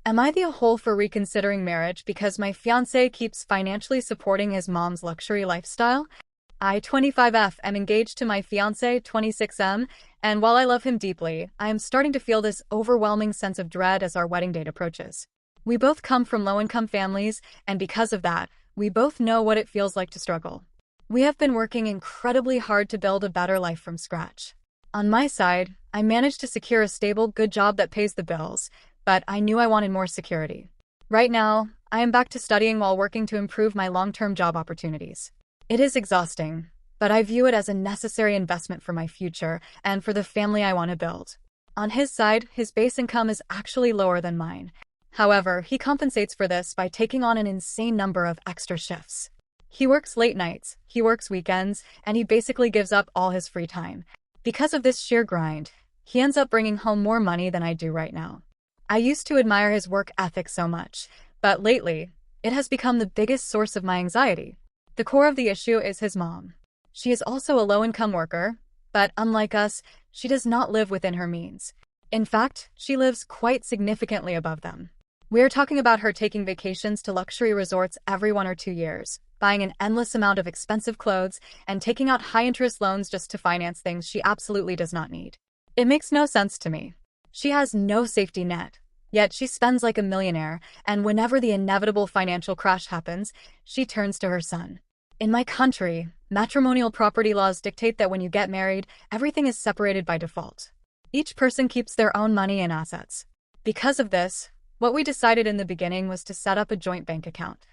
Am I the whole for reconsidering marriage because my fiancé keeps financially supporting his mom's luxury lifestyle? I, 25F, am engaged to my fiancé, 26M, and while I love him deeply, I am starting to feel this overwhelming sense of dread as our wedding date approaches. We both come from low-income families, and because of that, we both know what it feels like to struggle. We have been working incredibly hard to build a better life from scratch. On my side, I managed to secure a stable, good job that pays the bills, but I knew I wanted more security. Right now, I am back to studying while working to improve my long-term job opportunities. It is exhausting, but I view it as a necessary investment for my future and for the family I want to build. On his side, his base income is actually lower than mine. However, he compensates for this by taking on an insane number of extra shifts. He works late nights, he works weekends, and he basically gives up all his free time. Because of this sheer grind, he ends up bringing home more money than I do right now. I used to admire his work ethic so much, but lately, it has become the biggest source of my anxiety. The core of the issue is his mom. She is also a low-income worker, but unlike us, she does not live within her means. In fact, she lives quite significantly above them. We're talking about her taking vacations to luxury resorts every 1 or 2 years, buying an endless amount of expensive clothes, and taking out high-interest loans just to finance things she absolutely does not need. It makes no sense to me. She has no safety net, yet she spends like a millionaire, and whenever the inevitable financial crash happens, she turns to her son. In my country, matrimonial property laws dictate that when you get married, everything is separated by default. Each person keeps their own money and assets. Because of this, what we decided in the beginning was to set up a joint bank account.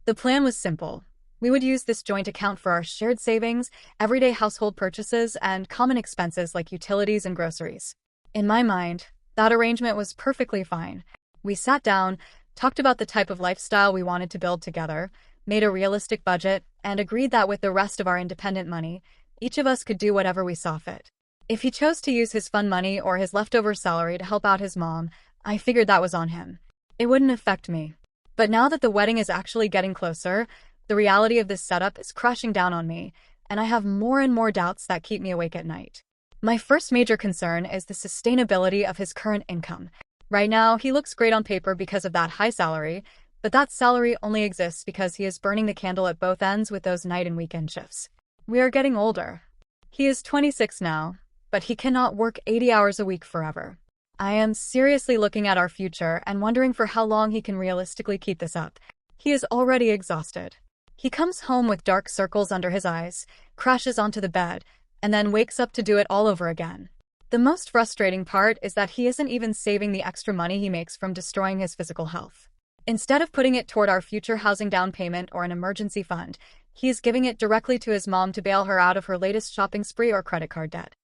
The plan was simple. We would use this joint account for our shared savings, everyday household purchases, and common expenses like utilities and groceries. In my mind, that arrangement was perfectly fine. We sat down, talked about the type of lifestyle we wanted to build together, made a realistic budget, and agreed that with the rest of our independent money, each of us could do whatever we saw fit. If he chose to use his fun money or his leftover salary to help out his mom, I figured that was on him. It wouldn't affect me. But now that the wedding is actually getting closer, the reality of this setup is crashing down on me, and I have more and more doubts that keep me awake at night. My first major concern is the sustainability of his current income. Right now, he looks great on paper because of that high salary, but that salary only exists because he is burning the candle at both ends with those night and weekend shifts. We are getting older. He is 26 now, but he cannot work 80 hours a week forever. I am seriously looking at our future and wondering for how long he can realistically keep this up. He is already exhausted. He comes home with dark circles under his eyes, crashes onto the bed, and then wakes up to do it all over again. The most frustrating part is that he isn't even saving the extra money he makes from destroying his physical health. Instead of putting it toward our future housing down payment or an emergency fund, he is giving it directly to his mom to bail her out of her latest shopping spree or credit card debt.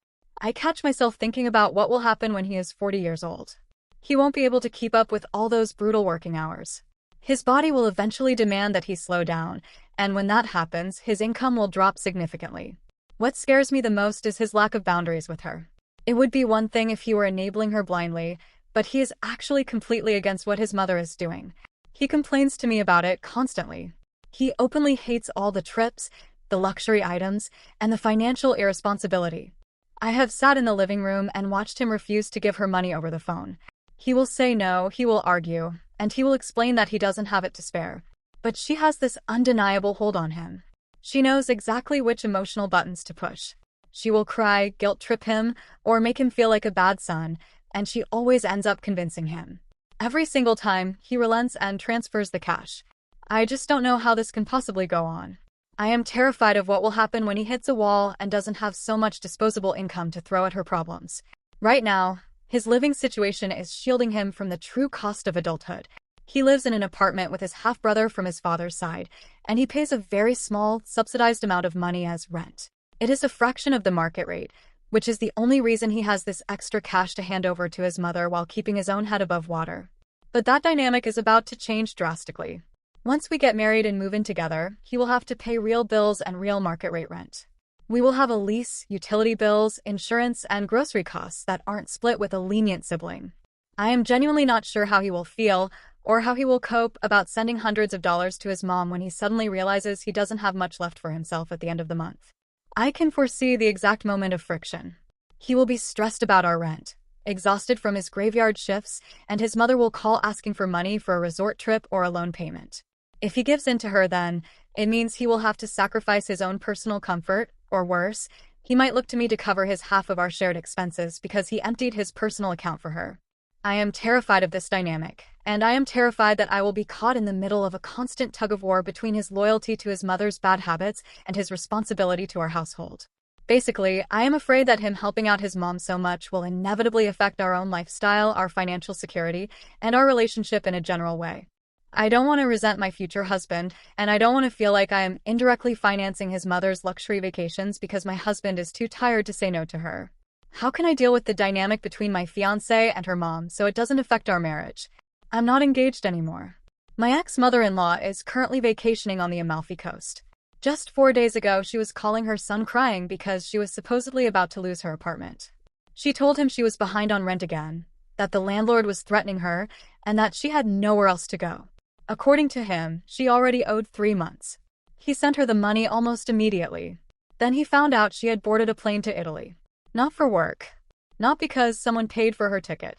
I catch myself thinking about what will happen when he is 40 years old. He won't be able to keep up with all those brutal working hours. His body will eventually demand that he slow down, and when that happens, his income will drop significantly. What scares me the most is his lack of boundaries with her. It would be one thing if he were enabling her blindly, but he is actually completely against what his mother is doing. He complains to me about it constantly. He openly hates all the trips, the luxury items, and the financial irresponsibility. I have sat in the living room and watched him refuse to give her money over the phone. He will say no, he will argue, and he will explain that he doesn't have it to spare. But she has this undeniable hold on him. She knows exactly which emotional buttons to push. She will cry, guilt-trip him, or make him feel like a bad son, and she always ends up convincing him. Every single time, he relents and transfers the cash. I just don't know how this can possibly go on. I am terrified of what will happen when he hits a wall and doesn't have so much disposable income to throw at her problems. Right now, his living situation is shielding him from the true cost of adulthood. He lives in an apartment with his half-brother from his father's side, and he pays a very small, subsidized amount of money as rent. It is a fraction of the market rate, which is the only reason he has this extra cash to hand over to his mother while keeping his own head above water. But that dynamic is about to change drastically. Once we get married and move in together, he will have to pay real bills and real market rate rent. We will have a lease, utility bills, insurance, and grocery costs that aren't split with a lenient sibling. I am genuinely not sure how he will feel, or how he will cope about sending hundreds of dollars to his mom when he suddenly realizes he doesn't have much left for himself at the end of the month. I can foresee the exact moment of friction. He will be stressed about our rent, exhausted from his graveyard shifts, and his mother will call asking for money for a resort trip or a loan payment. If he gives in to her then, it means he will have to sacrifice his own personal comfort, or worse, he might look to me to cover his half of our shared expenses because he emptied his personal account for her. I am terrified of this dynamic, and I am terrified that I will be caught in the middle of a constant tug-of-war between his loyalty to his mother's bad habits and his responsibility to our household. Basically, I am afraid that him helping out his mom so much will inevitably affect our own lifestyle, our financial security, and our relationship in a general way. I don't want to resent my future husband, and I don't want to feel like I am indirectly financing his mother's luxury vacations because my husband is too tired to say no to her. How can I deal with the dynamic between my fiancé and her mom so it doesn't affect our marriage? I'm not engaged anymore. My ex-mother-in-law is currently vacationing on the Amalfi Coast. Just 4 days ago, she was calling her son crying because she was supposedly about to lose her apartment. She told him she was behind on rent again, that the landlord was threatening her, and that she had nowhere else to go. According to him, she already owed 3 months. He sent her the money almost immediately. Then he found out she had boarded a plane to Italy. Not for work. Not because someone paid for her ticket.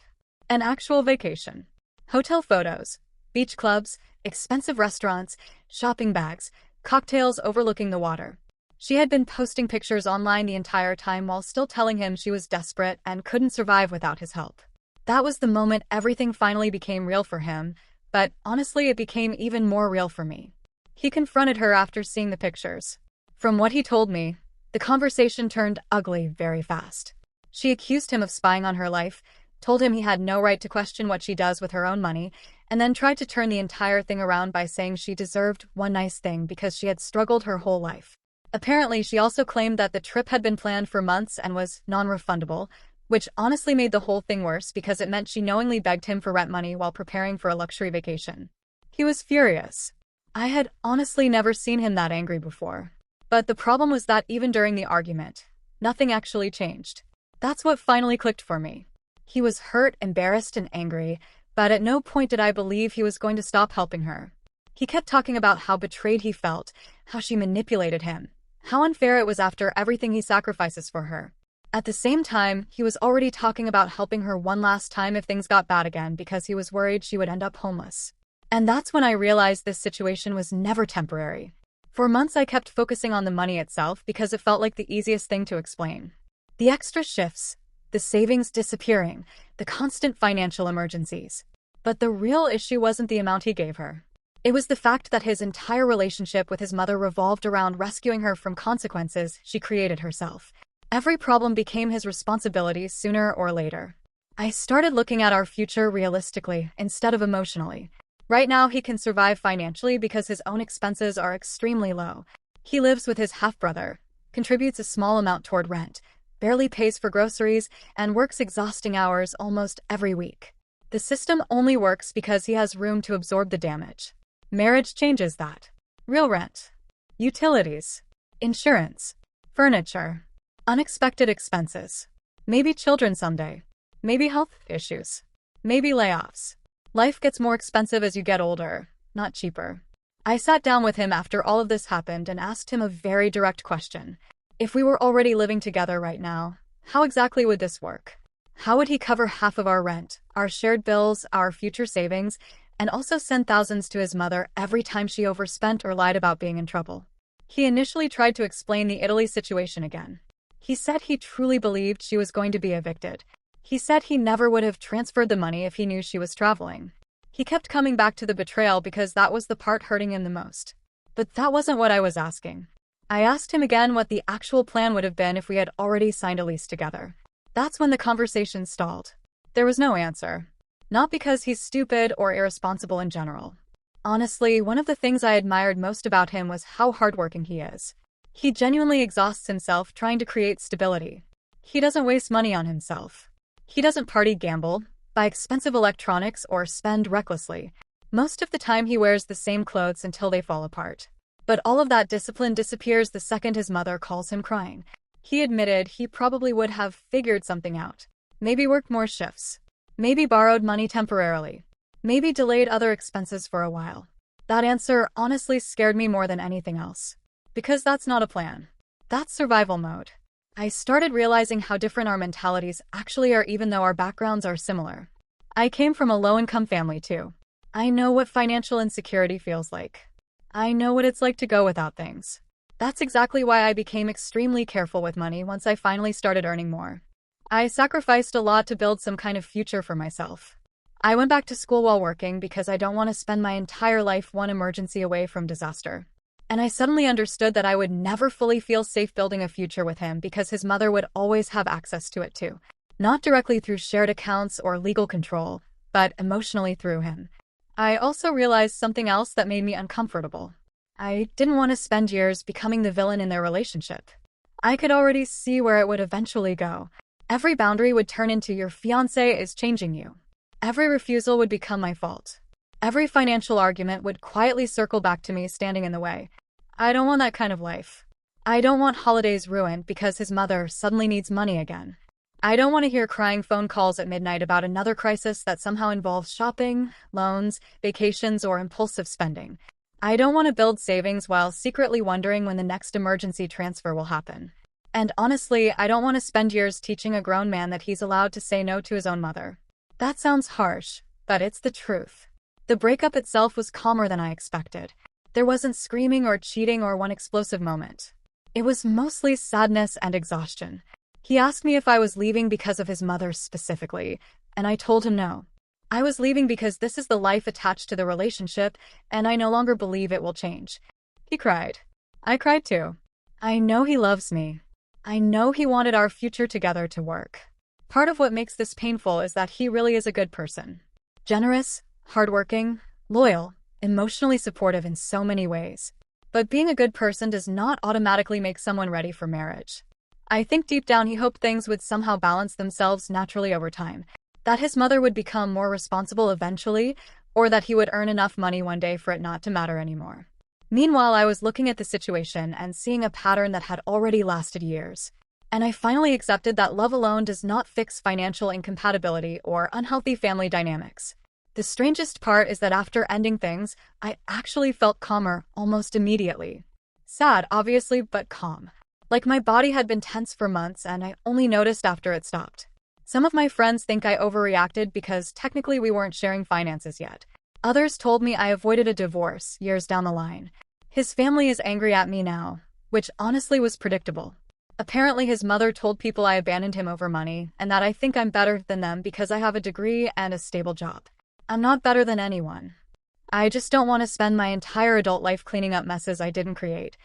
An actual vacation. Hotel photos, beach clubs, expensive restaurants, shopping bags, cocktails overlooking the water. She had been posting pictures online the entire time while still telling him she was desperate and couldn't survive without his help. That was the moment everything finally became real for him, but honestly it became even more real for me. He confronted her after seeing the pictures. From what he told me, the conversation turned ugly very fast. She accused him of spying on her life, told him he had no right to question what she does with her own money, and then tried to turn the entire thing around by saying she deserved one nice thing because she had struggled her whole life. Apparently, she also claimed that the trip had been planned for months and was non-refundable, which honestly made the whole thing worse because it meant she knowingly begged him for rent money while preparing for a luxury vacation. He was furious. I had honestly never seen him that angry before. But the problem was that even during the argument, nothing actually changed. That's what finally clicked for me. He was hurt, embarrassed, and angry, but at no point did I believe he was going to stop helping her. He kept talking about how betrayed he felt, how she manipulated him, how unfair it was after everything he sacrifices for her. At the same time, he was already talking about helping her one last time if things got bad again because he was worried she would end up homeless. And that's when I realized this situation was never temporary. For months I kept focusing on the money itself because it felt like the easiest thing to explain. The extra shifts, the savings disappearing, the constant financial emergencies. But the real issue wasn't the amount he gave her. It was the fact that his entire relationship with his mother revolved around rescuing her from consequences she created herself. Every problem became his responsibility sooner or later. I started looking at our future realistically instead of emotionally. Right now, he can survive financially because his own expenses are extremely low. He lives with his half-brother, contributes a small amount toward rent, barely pays for groceries, and works exhausting hours almost every week. The system only works because he has room to absorb the damage. Marriage changes that. Real rent, utilities, insurance, furniture, unexpected expenses. Maybe children someday. Maybe health issues. Maybe layoffs. Life gets more expensive as you get older, not cheaper. I sat down with him after all of this happened and asked him a very direct question. If we were already living together right now, how exactly would this work? How would he cover half of our rent, our shared bills, our future savings, and also send thousands to his mother every time she overspent or lied about being in trouble? He initially tried to explain the Italy situation again. He said he truly believed she was going to be evicted. He said he never would have transferred the money if he knew she was traveling. He kept coming back to the betrayal because that was the part hurting him the most. But that wasn't what I was asking. I asked him again what the actual plan would have been if we had already signed a lease together. That's when the conversation stalled. There was no answer. Not because he's stupid or irresponsible in general. Honestly, one of the things I admired most about him was how hardworking he is. He genuinely exhausts himself trying to create stability. He doesn't waste money on himself. He doesn't party, gamble, buy expensive electronics, or spend recklessly. Most of the time he wears the same clothes until they fall apart. But all of that discipline disappears the second his mother calls him crying. He admitted he probably would have figured something out. Maybe worked more shifts. Maybe borrowed money temporarily. Maybe delayed other expenses for a while. That answer honestly scared me more than anything else. Because that's not a plan. That's survival mode. I started realizing how different our mentalities actually are even though our backgrounds are similar. I came from a low-income family too. I know what financial insecurity feels like. I know what it's like to go without things. That's exactly why I became extremely careful with money once I finally started earning more. I sacrificed a lot to build some kind of future for myself. I went back to school while working because I don't want to spend my entire life one emergency away from disaster. And I suddenly understood that I would never fully feel safe building a future with him because his mother would always have access to it too. Not directly through shared accounts or legal control, but emotionally through him. I also realized something else that made me uncomfortable. I didn't want to spend years becoming the villain in their relationship. I could already see where it would eventually go. Every boundary would turn into your fiancé is changing you. Every refusal would become my fault. Every financial argument would quietly circle back to me standing in the way. I don't want that kind of life. I don't want holidays ruined because his mother suddenly needs money again. I don't want to hear crying phone calls at midnight about another crisis that somehow involves shopping, loans, vacations, or impulsive spending. I don't want to build savings while secretly wondering when the next emergency transfer will happen. And honestly, I don't want to spend years teaching a grown man that he's allowed to say no to his own mother. That sounds harsh, but it's the truth. The breakup itself was calmer than I expected. There wasn't screaming or cheating or one explosive moment. It was mostly sadness and exhaustion. He asked me if I was leaving because of his mother specifically, and I told him no. I was leaving because this is the life attached to the relationship, and I no longer believe it will change. He cried. I cried too. I know he loves me. I know he wanted our future together to work. Part of what makes this painful is that he really is a good person. Generous, hardworking, loyal, emotionally supportive in so many ways. But being a good person does not automatically make someone ready for marriage. I think deep down he hoped things would somehow balance themselves naturally over time, that his mother would become more responsible eventually, or that he would earn enough money one day for it not to matter anymore. Meanwhile, I was looking at the situation and seeing a pattern that had already lasted years. And I finally accepted that love alone does not fix financial incompatibility or unhealthy family dynamics. The strangest part is that after ending things, I actually felt calmer almost immediately. Sad, obviously, but calm. Like my body had been tense for months and I only noticed after it stopped. Some of my friends think I overreacted because technically we weren't sharing finances yet. Others told me I avoided a divorce years down the line. His family is angry at me now, which honestly was predictable. Apparently his mother told people I abandoned him over money and that I think I'm better than them because I have a degree and a stable job. I'm not better than anyone. I just don't want to spend my entire adult life cleaning up messes I didn't create.